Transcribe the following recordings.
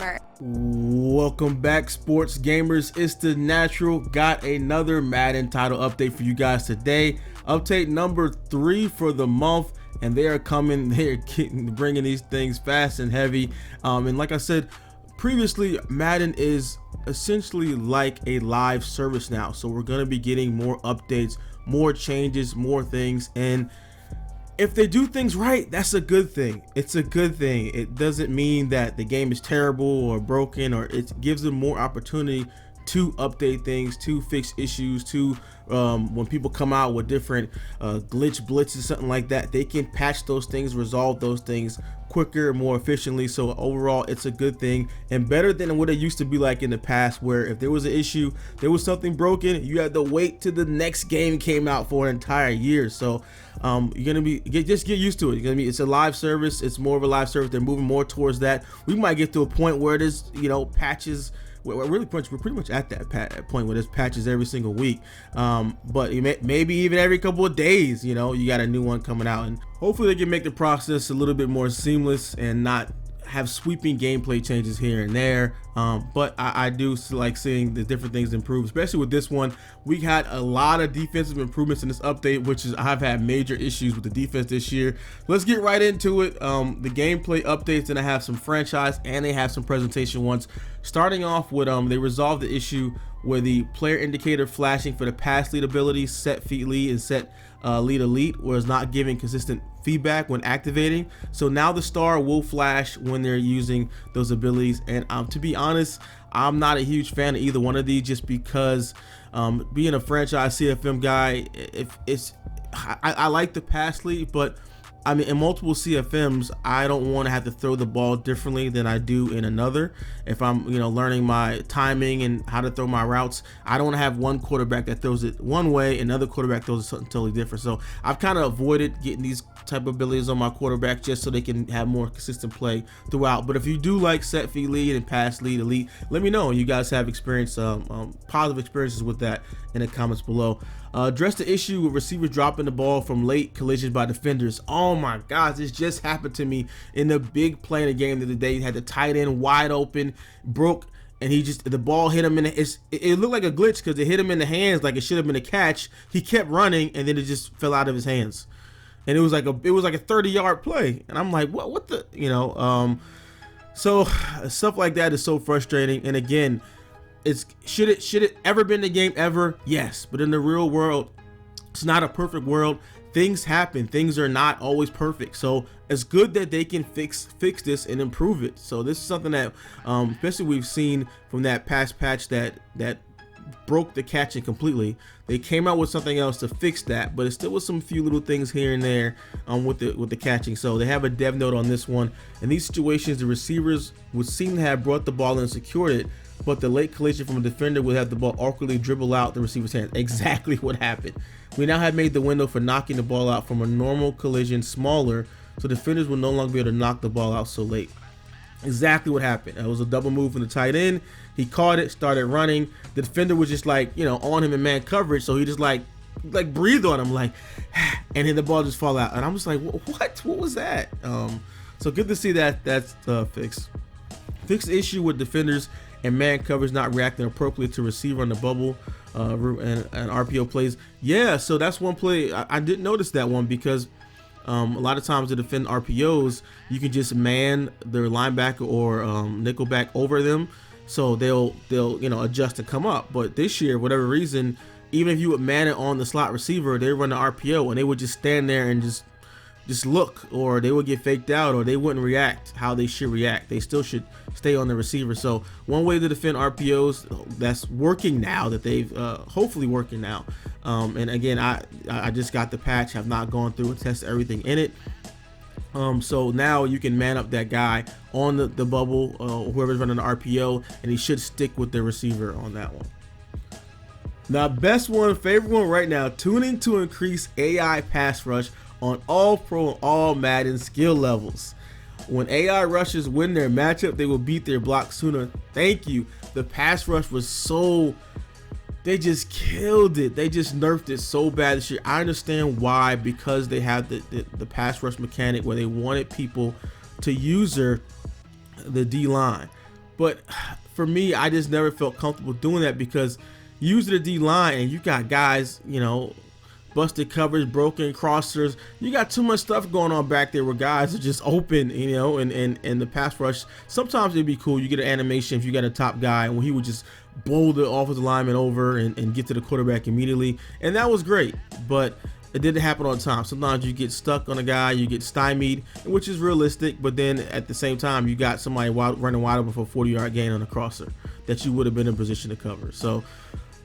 Oktober. Welcome back, sports gamers. It's the Natural. Got another Madden title update for you guys today. Update number 3 for the month, and they are coming. They're bringing these things fast and heavy. And like I said previously, Madden is essentially like a live service now, so we're going to be getting more updates, more changes, more things, and if they do things right, that's a good thing. It's a good thing. It doesn't mean that the game is terrible or broken, or it gives them more opportunity to update things, to fix issues, to when people come out with different blitzes, something like that, they can patch those things, resolve those things quicker, more efficiently. So overall, it's a good thing, and better than what it used to be like in the past, where if there was an issue, there was something broken, you had to wait till the next game came out for an entire year. So you're gonna just get used to it. It's a live service. It's more of a live service. They're moving more towards that. We might get to a point where there's patches. We're pretty much at that point where there's patches every single week, but maybe even every couple of days, you got a new one coming out, and hopefully they can make the process a little bit more seamless and not have sweeping gameplay changes here and there. But I do like seeing the different things improve, especially with this one. We had a lot of defensive improvements in this update, which is I've had major issues with the defense this year. Let's get right into it. The gameplay updates, and I have some franchise and they have some presentation ones. Starting off with they resolved the issue where the player indicator flashing for the pass lead abilities, set feet lead and set lead elite, was not giving consistent feedback when activating. So now the star will flash when they're using those abilities, and to be honest, I'm not a huge fan of either one of these, just because being a franchise CFM guy, I like the pass lead, but I mean, in multiple CFMs, I don't want to have to throw the ball differently than I do in another. If I'm, learning my timing and how to throw my routes, I don't want to have one quarterback that throws it one way, another quarterback throws it something totally different. So I've kind of avoided getting these type of abilities on my quarterback just so they can have more consistent play throughout. But if you do like set feet lead and pass lead elite, let me know. You guys have experience, positive experiences with that in the comments below. Address the issue with receivers dropping the ball from late collisions by defenders. Oh my gosh, this just happened to me in the big play in the game the other day. He had the tight end wide open, broke, and the ball hit him in the, it looked like a glitch because it hit him in the hands like it should have been a catch. He kept running and then it just fell out of his hands. And it was like a 30-yard play. And I'm like, what the, so stuff like that is so frustrating. And again, should it ever been the game ever? Yes, but in the real world, it's not a perfect world. Things happen. Things are not always perfect. So it's good that they can fix this and improve it. So this is something that, especially we've seen from that past patch that broke the catching completely. They came out with something else to fix that, but it still was some few little things here and there with the catching. So they have a dev note on this one. In these situations, the receivers would seem to have brought the ball and secured it, but the late collision from a defender would have the ball awkwardly dribble out the receiver's hand. Exactly what happened. We now have made the window for knocking the ball out from a normal collision smaller, so defenders will no longer be able to knock the ball out so late. Exactly what happened. It was a double move from the tight end. He caught it, started running. The defender was just like, on him in man coverage, so he just like breathed on him, like, and then the ball just fall out. And I'm just like, what was that? So good to see that that's fixed. Fix the issue with defenders and man coverage not reacting appropriately to receiver on the bubble and RPO plays. Yeah, so that's one play I didn't notice that one, because a lot of times to defend RPOs, you can just man their linebacker or nickelback over them, so they'll adjust to come up. But this year, for whatever reason, even if you would man it on the slot receiver, they run the RPO and they would just stand there and just look, or they would get faked out, or they wouldn't react how they should react. They still should stay on the receiver. So one way to defend RPOs that's working now, that they've hopefully working now. And again, I just got the patch, have not gone through and tested everything in it. So now you can man up that guy on the bubble, whoever's running the RPO, and he should stick with the receiver on that one. Now, best one, favorite one right now, tuning to increase AI pass rush on all pro and all Madden skill levels. When AI rushers win their matchup, they will beat their block sooner. Thank you. The pass rush was they just killed it. They just nerfed it so bad this year. I understand why, because they have the pass rush mechanic where they wanted people to use the D line. But for me, I just never felt comfortable doing that because using the D line and you got guys, you know, busted coverage, broken crossers. You got too much stuff going on back there where guys are just open, you know, and the pass rush. Sometimes it'd be cool. You get an animation if you got a top guy and he would just blow the offensive lineman over and get to the quarterback immediately. And that was great, but it didn't happen all the time. Sometimes you get stuck on a guy, you get stymied, which is realistic, but then at the same time, you got somebody running wide open for a 40-yard gain on a crosser that you would have been in position to cover. So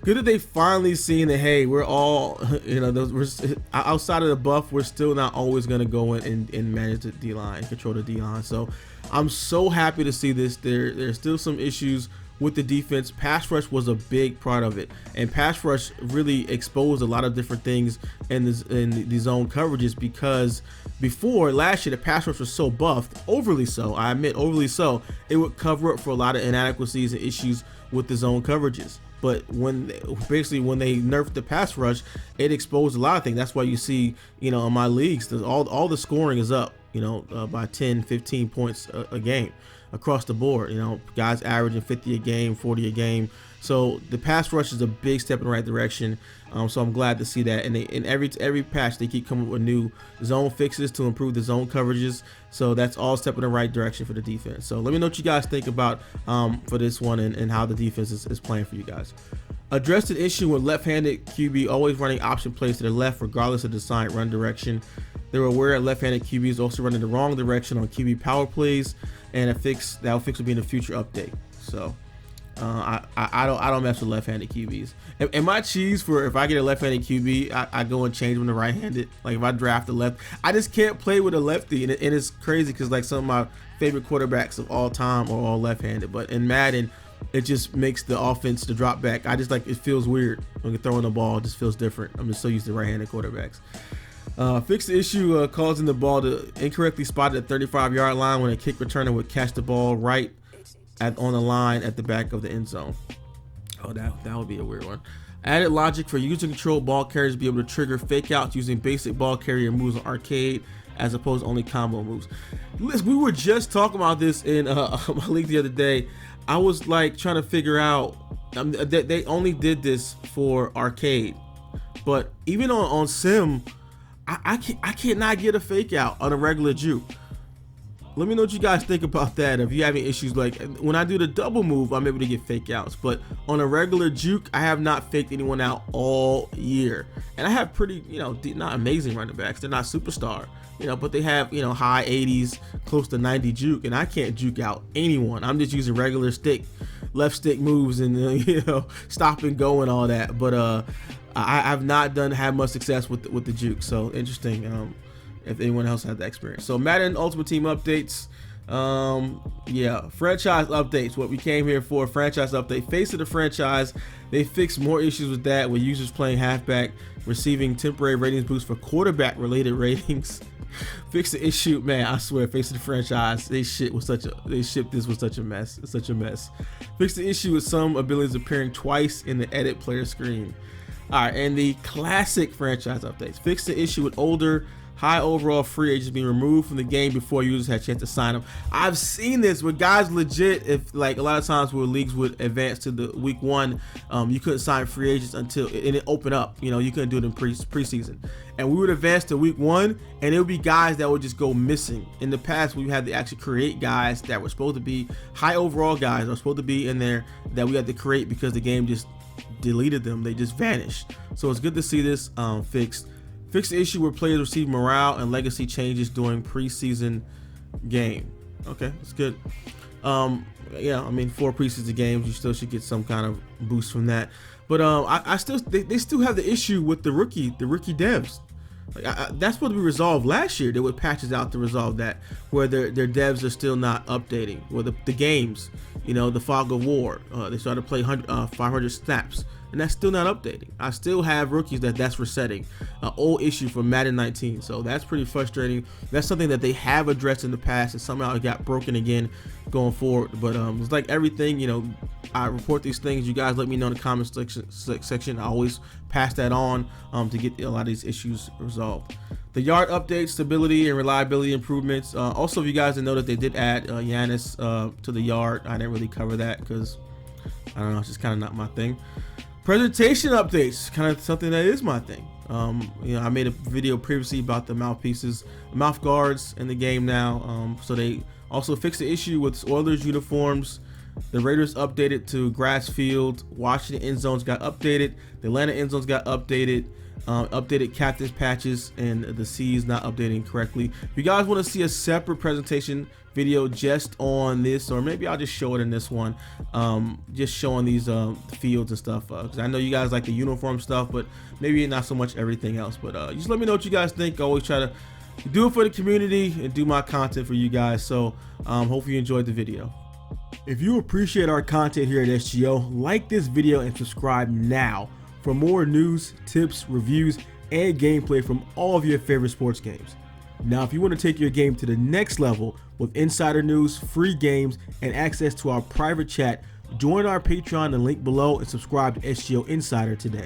good that they finally seen that, hey, we're all, you know, we're outside of the buff, we're still not always going to go in and manage the D-line, control the D-line. So I'm so happy to see this. There's still some issues with the defense. Pass rush was a big part of it, and pass rush really exposed a lot of different things in the zone coverages, because before last year the pass rush was so buffed, overly so, I admit overly so, it would cover up for a lot of inadequacies and issues with the zone coverages. But when they nerfed the pass rush, it exposed a lot of things. That's why you see, you know, in my leagues, all the scoring is up, you know, by 10, 15 points a game across the board. You know, guys averaging 50 a game, 40 a game. So the pass rush is a big step in the right direction. So I'm glad to see that. And in every patch, they keep coming with new zone fixes to improve the zone coverages. So that's all step in the right direction for the defense. So let me know what you guys think about for this one and how the defense is playing for you guys. Addressed an issue with left-handed QB always running option plays to the left regardless of the assigned run direction. They were aware that left-handed QBs also running the wrong direction on QB power plays, and that fix will be in a future update. So I don't mess with left-handed QBs. And my cheese for if I get a left-handed QB, I go and change them to right-handed. Like if I draft a left, I just can't play with a lefty, and it's crazy because like some of my favorite quarterbacks of all time are all left-handed. But in Madden, it just makes the offense to drop back. I just like, it feels weird when you're throwing the ball. It just feels different. I'm just so used to right-handed quarterbacks. Fix the issue causing the ball to incorrectly spot at the 35-yard line when a kick returner would catch the ball right on the line at the back of the end zone. Oh, that would be a weird one. Added logic for user controlled ball carriers to be able to trigger fake outs using basic ball carrier moves on arcade as opposed to only combo moves. Listen, we were just talking about this in my league the other day. I was like trying to figure out they only did this for arcade, but even on sim, I cannot get a fake out on a regular juke. Let me know what you guys think about that. If you have any issues, like when I do the double move, I'm able to get fake outs, but on a regular juke, I have not faked anyone out all year. And I have pretty, you know, not amazing running backs. They're not superstar, you know, but they have, you know, high 80s, close to 90 juke, and I can't juke out anyone. I'm just using regular left stick moves and you know, stop and go and all that. But I've not had much success with the juke. So interesting. If anyone else had that experience. So Madden Ultimate Team updates. Yeah, franchise updates. What we came here for, franchise update. Face of the franchise. They fixed more issues with that, with users playing halfback receiving temporary ratings boost for quarterback related ratings. Fix the issue, man. I swear, face of the franchise. They shipped this with such a mess. It's such a mess. Fix the issue with some abilities appearing twice in the edit player screen. All right, and the classic franchise updates. Fix the issue with older high overall free agents being removed from the game before users had a chance to sign them. I've seen this with guys legit, if like a lot of times where leagues would advance to the week 1, you couldn't sign free agents until it opened up. You know, you couldn't do it in preseason. And we would advance to week 1 and it would be guys that would just go missing. In the past, we had to actually create guys that were supposed to be high overall guys that were supposed to be in there that we had to create because the game just deleted them. They just vanished. So it's good to see this fixed. Fix the issue where players receive morale and legacy changes during preseason game. Okay, that's good. Yeah, I mean, 4 preseason games, you still should get some kind of boost from that. But they still have the issue with the rookie devs. Like, that's supposed to be resolved last year. They would patches out to resolve that, where their devs are still not updating. Where the games, you know, the fog of war, they started to play 500 snaps, and that's still not updating. I still have rookies that's resetting. Old issue from Madden 19, so that's pretty frustrating. That's something that they have addressed in the past, and somehow it got broken again going forward. But it's like everything, you know, I report these things. You guys let me know in the comments section. I always pass that on to get a lot of these issues resolved. The yard update, stability and reliability improvements. Also, if you guys didn't know that they did add Giannis to the yard, I didn't really cover that because I don't know, it's just kind of not my thing. Presentation updates, kind of something that is my thing. You know, I made a video previously about the mouthpieces, mouth guards in the game now. So they also fixed the issue with Oilers uniforms. The Raiders updated to grass field. Washington end zones got updated. The Atlanta end zones got updated. Updated captain's patches, and the C is not updating correctly. If you guys want to see a separate presentation video just on this, or maybe I'll just show it in this one, just showing these fields and stuff, because I know you guys like the uniform stuff, but maybe not so much everything else. But just let me know what you guys think. I always try to do it for the community and do my content for you guys. So hopefully you enjoyed the video. If you appreciate our content here at SGO, like this video and subscribe now for more news, tips, reviews, and gameplay from all of your favorite sports games. Now, if you want to take your game to the next level with insider news, free games, and access to our private chat, join our Patreon, the link below, and subscribe to SGO Insider today.